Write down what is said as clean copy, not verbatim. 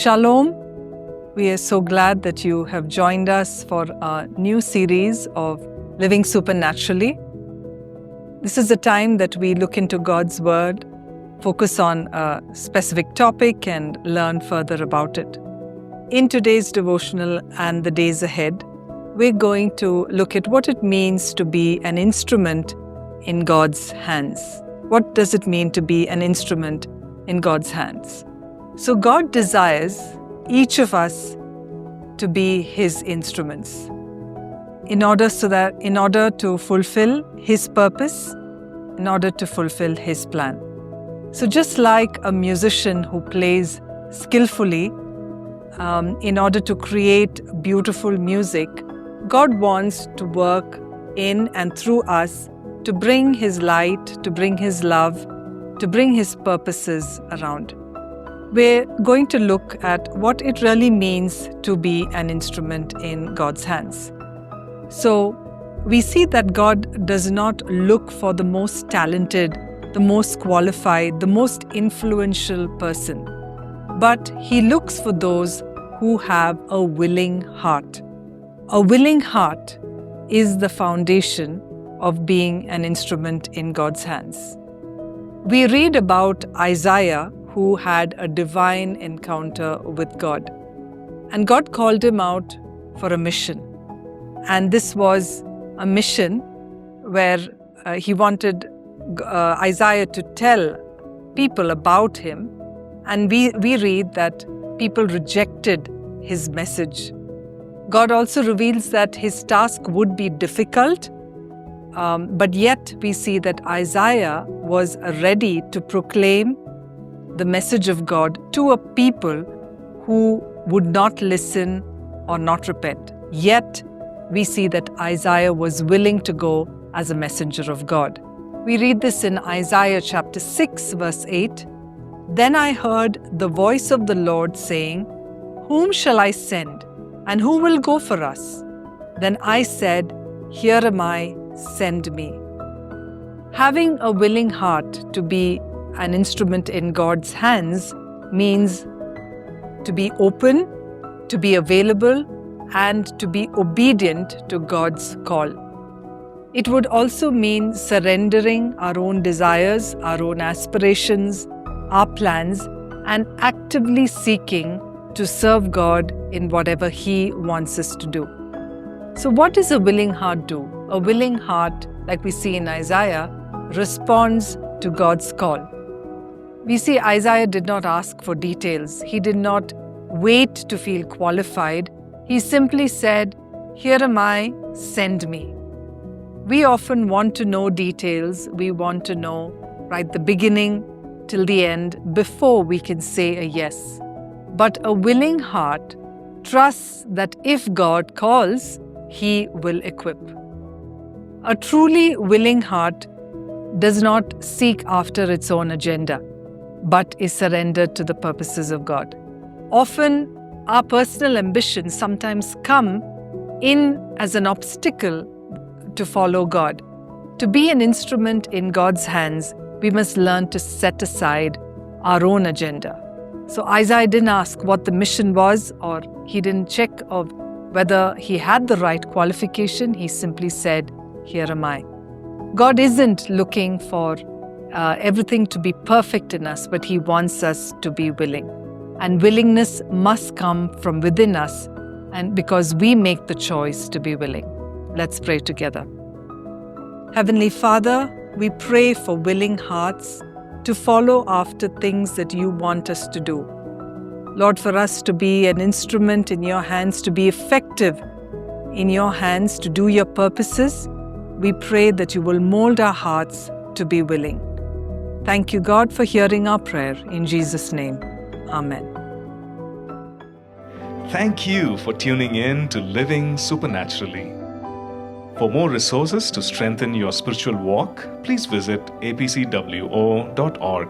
Shalom. We are so glad that you have joined us for our new series of Living Supernaturally. This is the time that we look into God's Word, focus on a specific topic and learn further about it. In today's devotional and the days ahead, we're going to look at what it means to be an instrument in God's hands. What does it mean to be an instrument in God's hands? So God desires each of us to be His instruments in order to fulfill His purpose, in order to fulfill His plan. So just like a musician who plays skillfully in order to create beautiful music, God wants to work in and through us to bring His light, to bring His love, to bring His purposes around. We're going to look at what it really means to be an instrument in God's hands. So we see that God does not look for the most talented, the most qualified, the most influential person, but He looks for those who have a willing heart. A willing heart is the foundation of being an instrument in God's hands. We read about Isaiah, who had a divine encounter with God. And God called him out for a mission. And this was a mission where He wanted Isaiah to tell people about Him. And we read that people rejected His message. God also reveals that His task would be difficult, but yet we see that Isaiah was ready to proclaim the message of God to a people who would not listen or not repent. Yet, we see that Isaiah was willing to go as a messenger of God. We read this in Isaiah chapter 6, verse 8. Then I heard the voice of the Lord saying, "Whom shall I send, and who will go for us?" Then I said, "Here am I, send me." Having a willing heart to be an instrument in God's hands means to be open, to be available, and to be obedient to God's call. It would also mean surrendering our own desires, our own aspirations, our plans, and actively seeking to serve God in whatever He wants us to do. So what does a willing heart do? A willing heart, like we see in Isaiah, responds to God's call. We see Isaiah did not ask for details. He did not wait to feel qualified. He simply said, "Here am I, send me." We often want to know details. We want to know right the beginning till the end before we can say a yes. But a willing heart trusts that if God calls, He will equip. A truly willing heart does not seek after its own agenda, but is surrendered to the purposes of God. Often, our personal ambitions sometimes come in as an obstacle to follow God. To be an instrument in God's hands, we must learn to set aside our own agenda. So Isaiah didn't ask what the mission was, or he didn't check of whether he had the right qualification. He simply said, "Here am I." God isn't looking for everything to be perfect in us, but He wants us to be willing. And willingness must come from within us, and because we make the choice to be willing. Let's pray together. Heavenly Father, we pray for willing hearts to follow after things that You want us to do. Lord, for us to be an instrument in Your hands, to be effective in Your hands, to do Your purposes, we pray that You will mold our hearts to be willing. Thank you, God, for hearing our prayer. In Jesus' name, Amen. Thank you for tuning in to Living Supernaturally. For more resources to strengthen your spiritual walk, please visit apcwo.org.